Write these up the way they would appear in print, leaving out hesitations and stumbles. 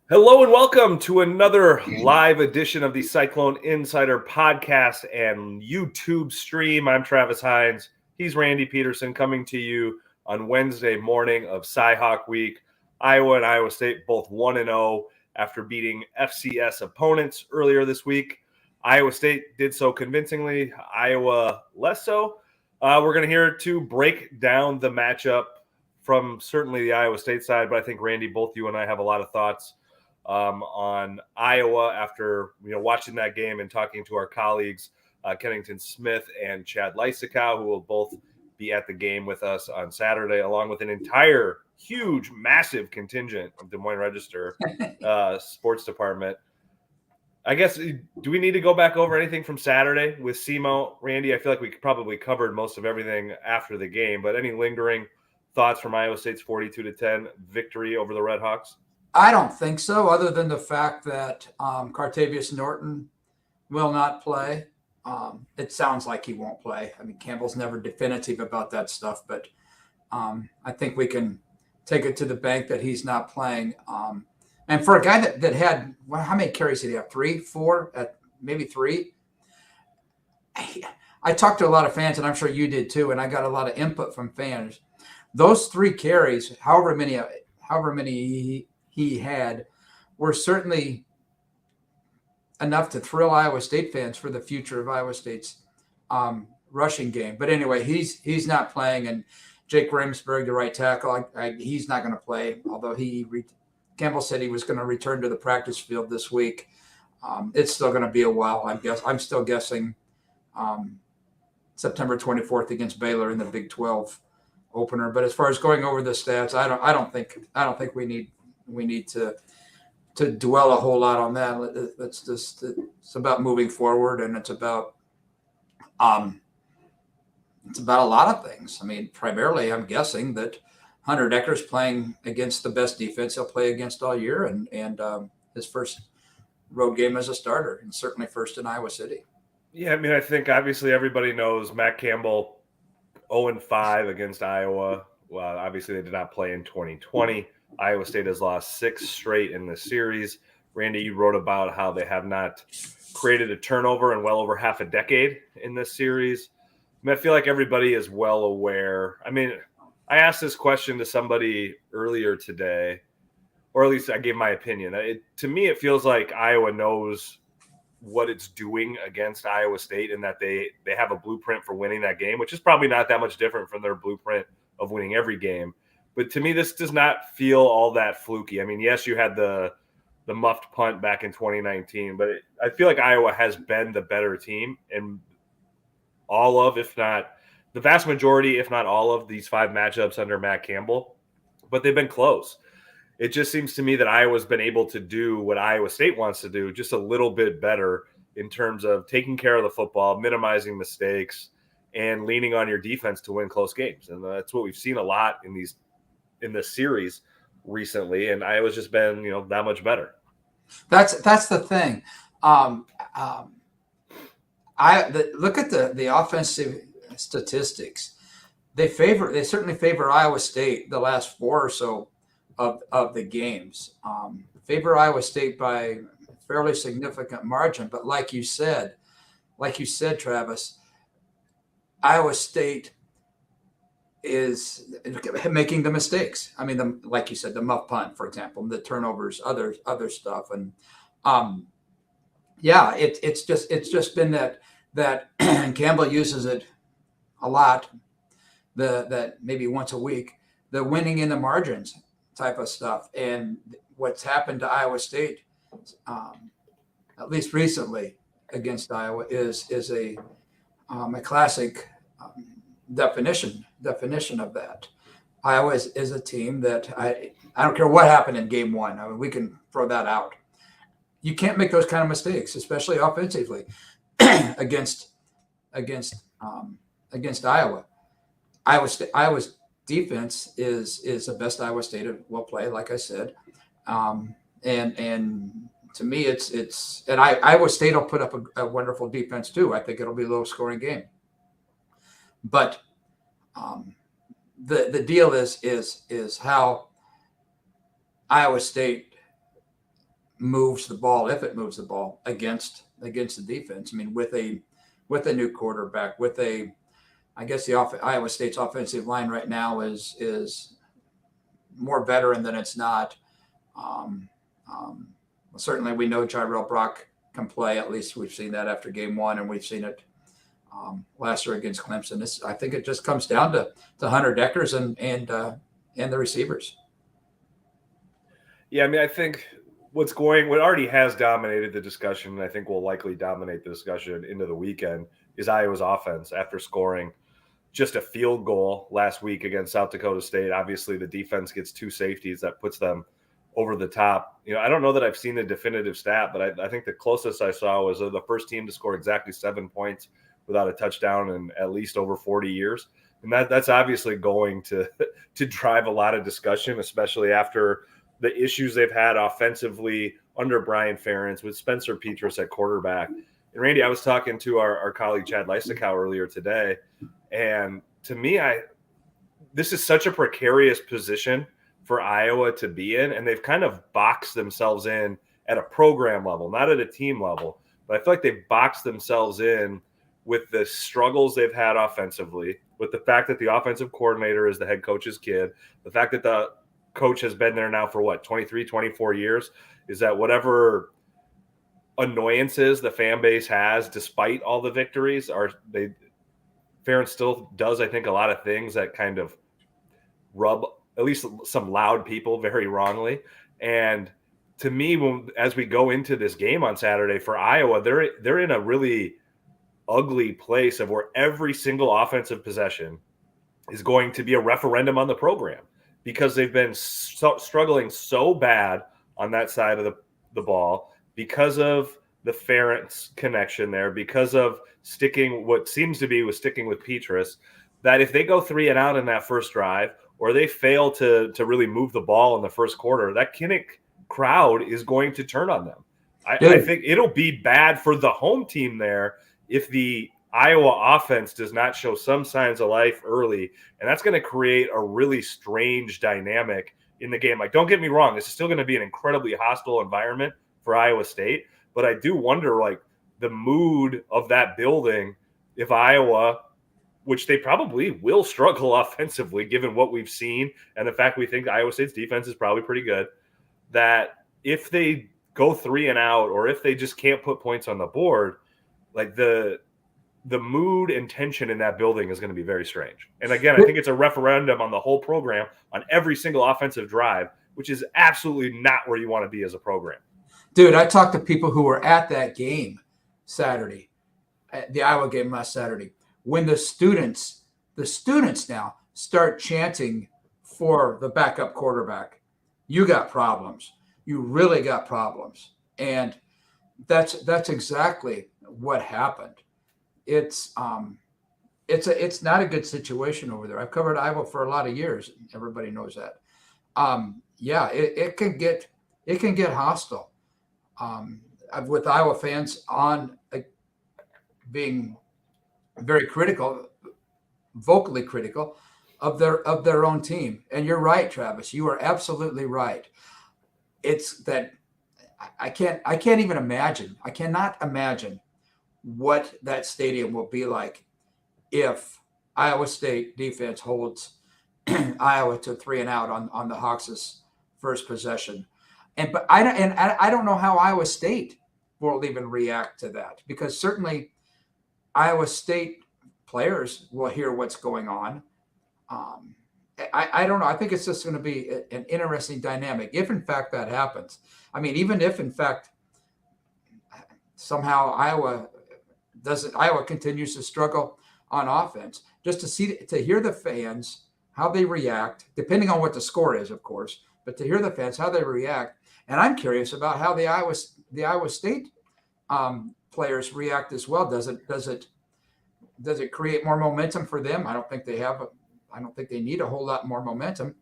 Hello and welcome to another live edition of the Cyclone Insider podcast and YouTube stream. I'm Travis Hines. He's Randy Peterson coming to you on Wednesday morning of Cyhawk Week. Iowa and Iowa State both 1-0 after beating FCS opponents earlier this week. Iowa State did so convincingly, Iowa less so. We're going to hear to break down the matchup from certainly the Iowa State side, but I think, Randy, both you and I have a lot of thoughts on Iowa after watching that game and talking to our colleagues Kennington Smith and Chad Lysicow, who will both be at the game with us on Saturday, along with an entire huge, massive contingent of Des Moines Register sports department. I guess, do we need to go back over anything from Saturday with SEMO? Randy, I feel like we probably covered most of everything after the game, but any lingering thoughts from Iowa State's 42-10 victory over the Red Hawks? I don't think so, other than the fact that Cartavius Norton will not play. It sounds like he won't play. I mean, Campbell's never definitive about that stuff, but I think we can take it to the bank that he's not playing. And for a guy that had, how many carries did he have? 3, 4, maybe 3? I talked to a lot of fans, and I'm sure you did too, and I got a lot of input from fans. Those 3 carries, however many he had, were certainly enough to thrill Iowa State fans for the future of Iowa State's rushing game. But anyway, he's not playing, and Jake Ramsburg, the right tackle, he's not going to play. Although Campbell said he was going to return to the practice field this week. It's still going to be a while. I'm still guessing September 24th against Baylor in the Big 12 opener. But as far as going over the stats, I don't think we need to dwell a whole lot on that. It's about moving forward, and it's about a lot of things. I mean, primarily, I'm guessing that Hunter Decker's playing against the best defense he'll play against all year, and his first road game as a starter, and certainly first in Iowa City. Yeah, I mean, I think obviously everybody knows Matt Campbell 0-5 against Iowa. Well, obviously they did not play in 2020. Iowa State has lost 6 straight in this series. Randy, you wrote about how they have not created a turnover in well over half a decade in this series. I mean, I feel like everybody is well aware. I mean, I asked this question to somebody earlier today, or at least I gave my opinion. To me, it feels like Iowa knows what it's doing against Iowa State, and that they have a blueprint for winning that game, which is probably not that much different from their blueprint of winning every game. But to me, this does not feel all that fluky. I mean, yes, you had the muffed punt back in 2019, but I feel like Iowa has been the better team in all of, if not the vast majority, if not all of these 5 matchups under Matt Campbell. But they've been close. It just seems to me that Iowa's been able to do what Iowa State wants to do just a little bit better in terms of taking care of the football, minimizing mistakes, and leaning on your defense to win close games. And that's what we've seen a lot in this series recently, and Iowa's just been, that much better. That's the thing. Look at the offensive statistics. They certainly favor Iowa State the last 4 or so of the games. Favor Iowa State by a fairly significant margin, but like you said, Travis, Iowa State is making the mistakes. I mean, like you said, the muff punt, for example, the turnovers, other stuff, and it's just been that Campbell uses it a lot. That maybe once a week, the winning in the margins type of stuff, and what's happened to Iowa State, at least recently against Iowa, is a classic definition of that. Iowa is a team that I don't care what happened in game 1. I mean, we can throw that out. You can't make those kind of mistakes, especially offensively, against Iowa. Iowa's defense is the best Iowa State will play, like I said, and to me, it's Iowa State will put up a wonderful defense too. I think it'll be a low scoring game, but the deal is how Iowa State moves the ball, if it moves the ball against the defense. I mean, with a new quarterback, I guess Iowa State's offensive line right now is more veteran than it's not. Um, Certainly, we know Tyrell Brock can play. At least we've seen that after game one, and we've seen it last year against Clemson. I think it just comes down to Hunter Deckers and the receivers. Yeah, I mean, I think what already has dominated the discussion, and I think will likely dominate the discussion into the weekend, is Iowa's offense after scoring just a field goal last week against South Dakota State. Obviously, the defense gets 2 safeties that puts them over the top. You know, I don't know that I've seen a definitive stat, but I think the closest I saw was the first team to score exactly 7 points without a touchdown in at least over 40 years. And that's obviously going to drive a lot of discussion, especially after the issues they've had offensively under Brian Ferentz with Spencer Petras at quarterback. And Randy, I was talking to our colleague Chad Leistikow earlier today, and to me, this is such a precarious position for Iowa to be in, and they've kind of boxed themselves in at a program level, not at a team level, but I feel like they've boxed themselves in with the struggles they've had offensively, with the fact that the offensive coordinator is the head coach's kid, the fact that the coach has been there now for 23, 24 years, is that whatever annoyances the fan base has, despite all the victories, Ferentz still does, I think, a lot of things that kind of rub at least some loud people very wrongly. And to me, as we go into this game on Saturday for Iowa, they're in a really ugly place of where every single offensive possession is going to be a referendum on the program, because they've been struggling so bad on that side of the ball because of the Ferentz connection there, because of sticking with Petras, that if they go 3 and out in that first drive, or they fail to really move the ball in the first quarter, that Kinnick crowd is going to turn on them. I think it'll be bad for the home team there if the Iowa offense does not show some signs of life early, and that's going to create a really strange dynamic in the game. Like, don't get me wrong, this is still going to be an incredibly hostile environment for Iowa State, but I do wonder, like, the mood of that building if Iowa, which they probably will struggle offensively given what we've seen and the fact we think Iowa State's defense is probably pretty good, that if they go 3 and out, or if they just can't put points on the board, like the mood and tension in that building is going to be very strange. And again, I think it's a referendum on the whole program, on every single offensive drive, which is absolutely not where you want to be as a program. Dude, I talked to people who were at that game Saturday, at the Iowa game last Saturday. When the students now start chanting for the backup quarterback, you got problems. You really got problems. And that's exactly what happened. It's not a good situation over there. I've covered Iowa for a lot of years. Everybody knows that. It can get hostile. With Iowa fans being very critical, vocally critical of their own team. And you're right, Travis. You are absolutely right. It's that I can't even imagine. I cannot imagine what that stadium will be like if Iowa State defense holds Iowa to 3 and out on the Hawks' first possession. But I don't know how Iowa State will even react to that, because certainly Iowa State players will hear what's going on. I don't know. I think it's just going to be an interesting dynamic if, in fact, that happens. I mean, even if, in fact, somehow Iowa continues to struggle on offense, just to hear the fans, how they react, depending on what the score is, of course, but to hear the fans, how they react. And I'm curious about how the Iowa State players react as well. Does it create more momentum for them? I don't think they need a whole lot more momentum.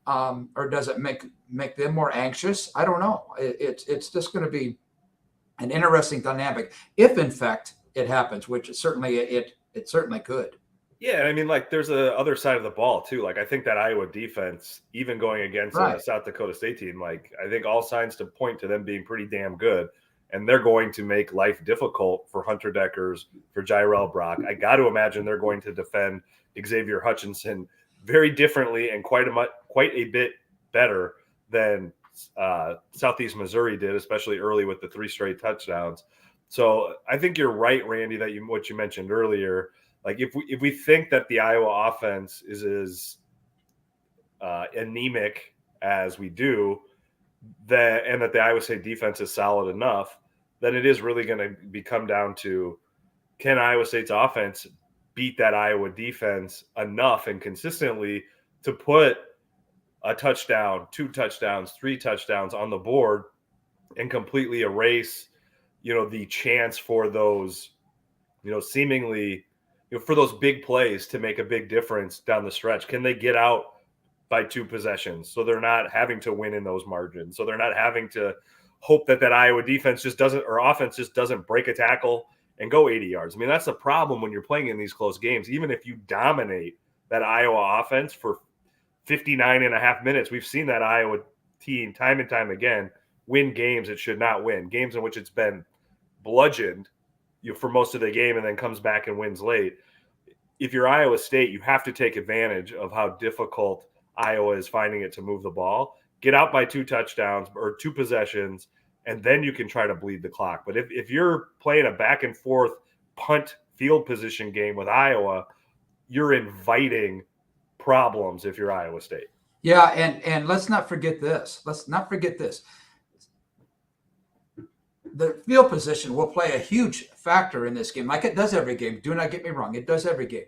Or does it make them more anxious? I don't know. It's just going to be an interesting dynamic if, in fact, it happens, which it certainly could. Yeah, I mean, like, there's a other side of the ball too. Like, I think that Iowa defense, even going against a Right. South Dakota State team, like, I think all signs to point to them being pretty damn good, and they're going to make life difficult for Hunter Deckers, for Jirel Brock. I got to imagine they're going to defend Xavier Hutchinson very differently and quite a bit better than Southeast Missouri did, especially early with the 3 straight touchdowns. So I think you're right, Randy, that what you mentioned earlier, like if we think that the Iowa offense is as anemic as we do, and that the Iowa State defense is solid enough, then it is really going to come down to, can Iowa State's offense beat that Iowa defense enough and consistently to put a touchdown, 2 touchdowns, 3 touchdowns on the board and completely erase, the chance for those, seemingly, for those big plays to make a big difference down the stretch. Can they get out by 2 possessions so they're not having to win in those margins? So they're not having to hope that Iowa defense just doesn't, or offense just doesn't break a tackle and go 80 yards. I mean, that's the problem when you're playing in these close games. Even if you dominate that Iowa offense for 59 and a half minutes, we've seen that Iowa team time and time again win games it should not win, games in which it's been bludgeoned for most of the game and then comes back and wins late. If you're Iowa State, you have to take advantage of how difficult Iowa is finding it to move the ball, get out by 2 touchdowns or 2 possessions, and then you can try to bleed the clock. But if you're playing a back and forth punt field position game with Iowa, you're inviting problems if you're Iowa State. Yeah, and let's not forget this. Let's not forget this. The field position will play a huge factor in this game, like it does every game. Do not get me wrong; it does every game.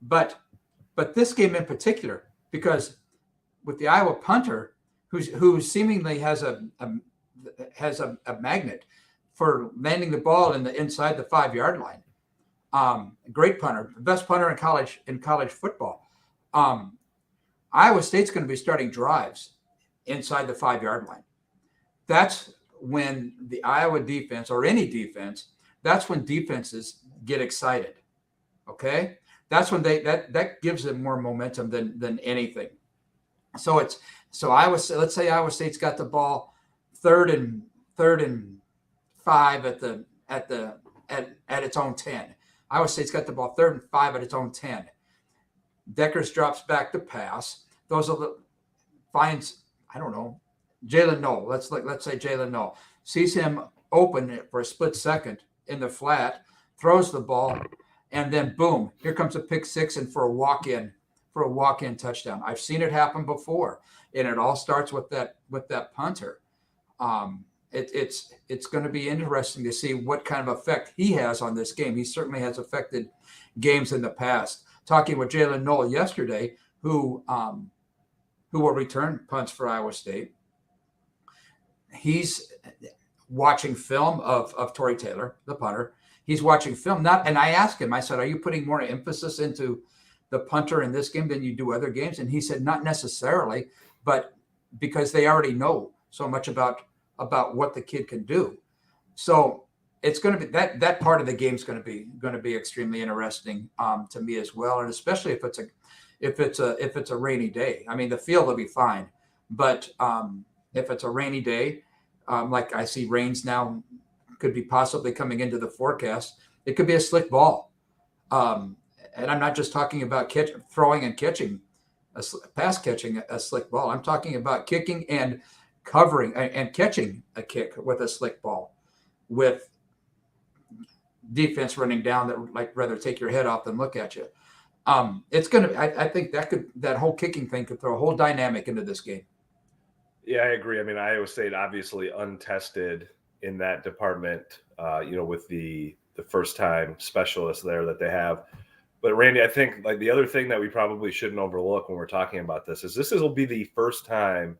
But this game in particular, because with the Iowa punter, who seemingly has a magnet for landing the ball inside the 5-yard line. Great punter, the best punter in college football. Iowa State's going to be starting drives inside the 5-yard line. That's when the Iowa defense, or any defense, that's when defenses get excited. Okay, that's when that gives them more momentum than anything. So let's say Iowa State's got the ball third and 5 at its own 10. Iowa State's got the ball 3rd and 5 at its own 10. Deckers drops back to pass. Finds, I don't know, Jalen Noel. Let's say Jalen Noel sees him open for a split second in the flat, throws the ball, and then boom, here comes a pick 6 and for a walk-in touchdown. I've seen it happen before, and it all starts with that punter. It's going to be interesting to see what kind of effect he has on this game. He certainly has affected games in the past. Talking with Jalen Noel yesterday, who will return punts for Iowa State. He's watching film of Torrey Taylor, the punter. He's watching film. And I asked him, I said, are you putting more emphasis into the punter in this game than you do other games? And he said, not necessarily, but because they already know so much about what the kid can do. So it's going to be that part of the game is going to be extremely interesting to me as well, and especially if it's a rainy day. I mean, the field will be fine, but if it's a rainy day, like I see rains now could be possibly coming into the forecast, it could be a slick ball. And I'm not just talking about throwing and catching, pass catching a slick ball. I'm talking about kicking and covering and catching a kick with a slick ball, with defense running down that would like rather take your head off than look at you. It's going to, I think that whole kicking thing could throw a whole dynamic into this game. Yeah, I agree. I mean, Iowa State obviously untested in that department, with the first time specialist there that they have. But Randy, I think like the other thing that we probably shouldn't overlook when we're talking about this will be the first time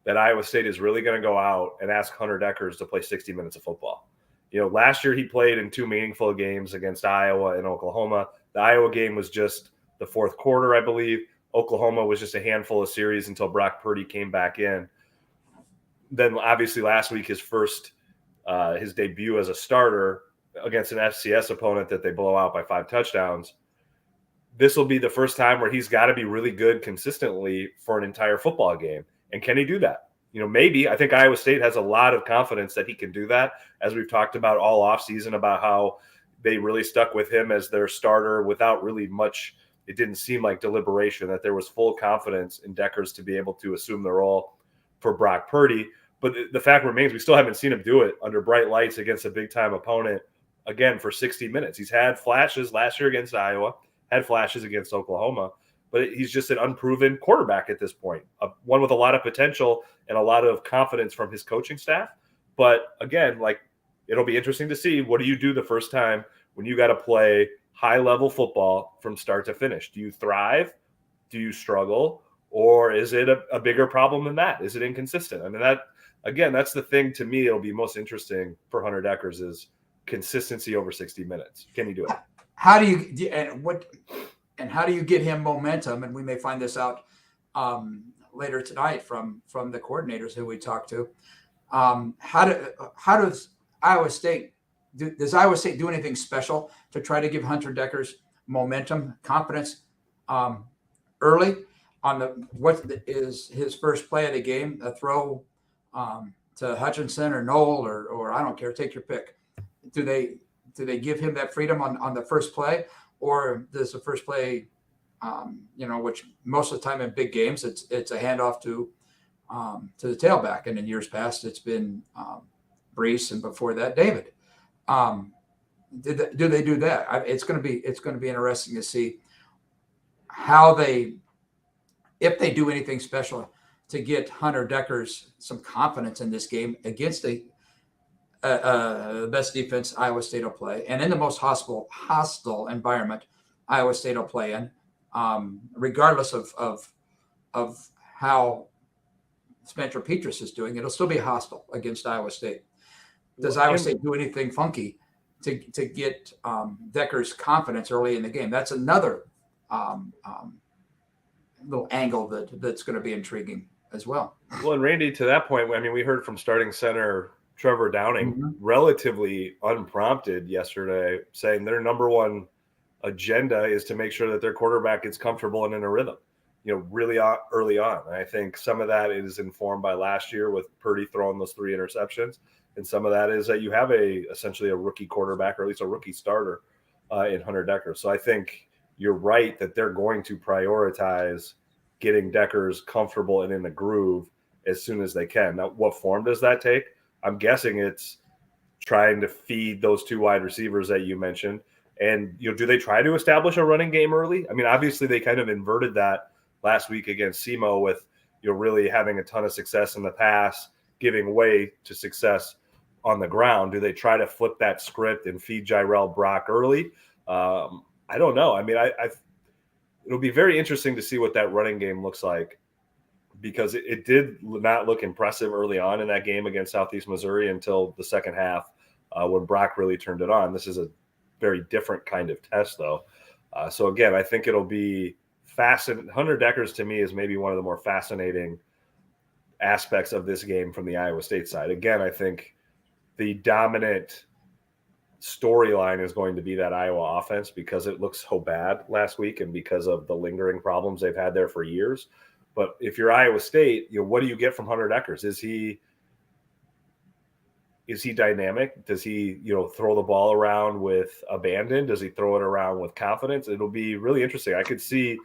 that Iowa State is really going to go out and ask Hunter Deckers to play 60 minutes of football. Last year he played in 2 meaningful games against Iowa and Oklahoma. The Iowa game was just the 4th quarter, I believe. Oklahoma was just a handful of series until Brock Purdy came back in. Then obviously last week his debut as a starter against an FCS opponent that they blow out by 5 touchdowns. this will be the first time where he's got to be really good consistently for an entire football game. And can he do that? Maybe. I think Iowa State has a lot of confidence that he can do that, as we've talked about all offseason about how they really stuck with him as their starter without really much. It didn't seem like deliberation, that there was full confidence in Deckers to be able to assume the role for Brock Purdy. But the fact remains, we still haven't seen him do it under bright lights against a big-time opponent, again, for 60 minutes. He's had flashes last year against Iowa, had flashes against Oklahoma, but he's just an unproven quarterback at this point, one with a lot of potential and a lot of confidence from his coaching staff. But again, it'll be interesting to see, what do you do the first time when you got to play high-level football from start to finish? Do you thrive? Do you struggle? Or is it a bigger problem than that? Is it inconsistent? I mean, that's the thing to me. It'll be most interesting for Hunter Deckers is consistency over 60 minutes. Can he do it? How do you how do you get him momentum? And we may find this out later tonight from the coordinators who we talked to. How does Iowa State does Iowa State do anything special to try to give Hunter Deckers momentum, confidence early on what is his first play of the game, a throw to Hutchinson or Knoll or I don't care, take your pick. Do they give him that freedom on the first play, or does the first play, which most of the time in big games it's a handoff to the tailback, and in years past it's been Brees, and before that David. Do they do that? It's going to be interesting to see how if they do anything special to get Hunter Deckers some confidence in this game against the best defense Iowa State will play, and in the most hostile environment Iowa State will play in, regardless of how Spencer Petras is doing, it'll still be hostile against Iowa State. Does Iowa State do anything funky to get Deckers' confidence early in the game? That's another little angle that's going to be intriguing as well. Well, and Randy, to that point, I mean, we heard from starting center Trevor Downing relatively unprompted yesterday, saying their number one agenda is to make sure that their quarterback gets comfortable and in a rhythm, really early on. And I think some of that is informed by last year with Purdy throwing those 3 interceptions. And some of that is that you have essentially a rookie quarterback, or at least a rookie starter in Hunter Deckers. So I think you're right that they're going to prioritize getting Deckers comfortable and in the groove as soon as they can. Now, what form does that take? I'm guessing it's trying to feed those 2 wide receivers that you mentioned. And, do they try to establish a running game early? I mean, obviously they kind of inverted that last week against SEMO with, really having a ton of success in the pass, giving way to success on the ground. Do they try to flip that script and feed Jirel Brock early? I don't know. I mean, it'll be very interesting to see what that running game looks like, because it did not look impressive early on in that game against Southeast Missouri until the second half when Brock really turned it on. This is a very different kind of test, though. So, again, I think it'll be fascinating. Hunter Deckers, to me, is maybe one of the more fascinating aspects of this game from the Iowa State side. Again, I think the dominant storyline is going to be that Iowa offense, because it looks so bad last week and because of the lingering problems they've had there for years. But if you're Iowa State, what do you get from Hunter Deckers? Is he dynamic? Does he, throw the ball around with abandon? Does he throw it around with confidence? It'll be really interesting. I could see,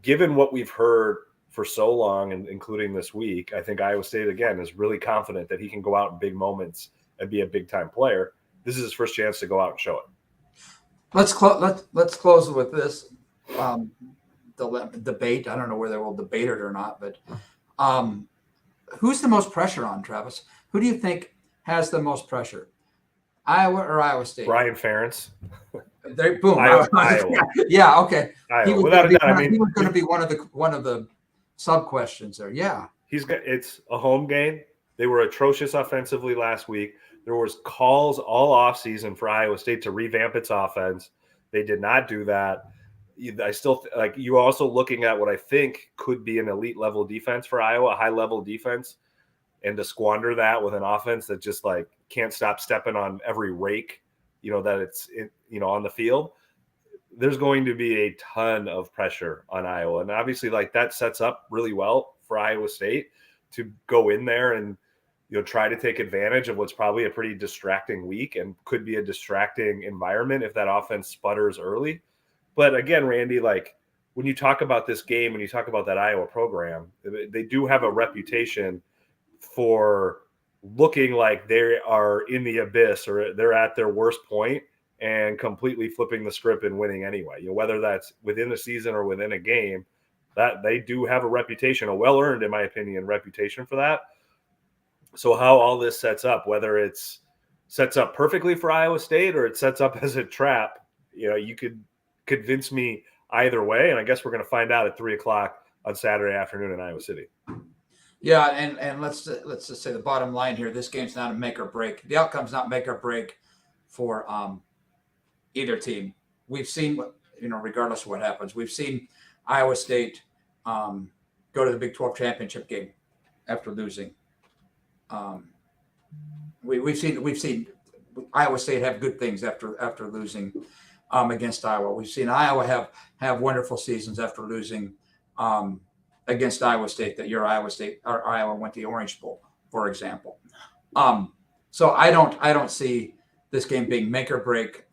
given what we've heard for so long, and including this week, I think Iowa State, again, is really confident that he can go out in big moments and be a big-time player. This is his first chance to go out and show it. Let's close with this debate. I don't know whether we'll debate it or not, but who's the most pressure on, Travis? Who do you think has the most pressure, Iowa or Iowa State? Brian Ferentz. Boom. Iowa. Yeah. Okay. Iowa. Without a doubt. He was going to be one of the sub questions there. Yeah. It's a home game. They were atrocious offensively last week. There was calls all offseason for Iowa State to revamp its offense. They did not do that. I still you also looking at what I think could be an elite level defense for Iowa, a high level defense, and to squander that with an offense that just can't stop stepping on every rake, that it's on the field. there's going to be a ton of pressure on Iowa. And obviously, like, that sets up really well for Iowa State to go in there and, try to take advantage of what's probably a pretty distracting week and could be a distracting environment if that offense sputters early. But again, Randy, like, when you talk about this game, when you talk about that Iowa program, they do have a reputation for looking like they are in the abyss or they're at their worst point and completely flipping the script and winning anyway. Whether that's within the season or within a game, that they do have a reputation, a well-earned, in my opinion, reputation for that. So how all this sets up, whether it's sets up perfectly for Iowa State or it sets up as a trap, you could convince me either way. And I guess we're going to find out at 3:00 on Saturday afternoon in Iowa City. Yeah, and let's just say the bottom line here: this game's not a make or break. The outcome's not make or break for either team. We've seen, regardless of what happens, we've seen Iowa State go to the Big 12 championship game after losing. We've seen Iowa State have good things after losing against Iowa. We've seen Iowa have wonderful seasons after losing against Iowa State. That year Iowa State or Iowa went to the Orange Bowl, for example. So I don't see this game being make or break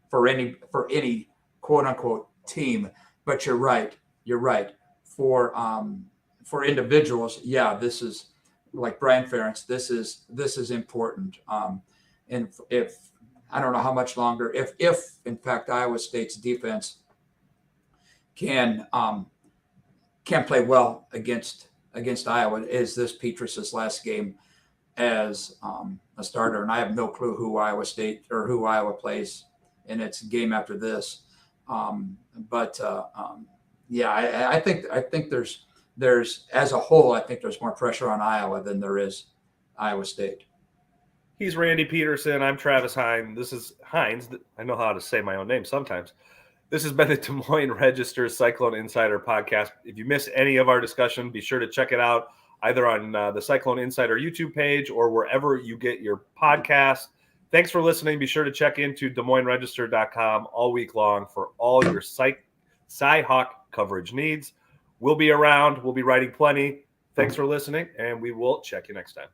for any quote unquote team. But you're right. For individuals, yeah, this is like Brian Ferentz. This is important. And if I don't know how much longer, if in fact Iowa State's defense can play well against Iowa, is this Peterson's last game as a starter? And I have no clue who Iowa State or who Iowa plays in its game after this. Yeah, I think there's as a whole, I think there's more pressure on Iowa than there is Iowa State. He's Randy Peterson. I'm Travis Hines. This is Hines. I know how to say my own name sometimes. This has been the Des Moines Register Cyclone Insider podcast. If you miss any of our discussion, be sure to check it out either on the Cyclone Insider YouTube page or wherever you get your podcast. Thanks for listening. Be sure to check into DesMoinesRegister.com all week long for all your Cy-Hawk coverage needs. We'll be around. We'll be writing plenty. Thanks for listening, and we will check you next time.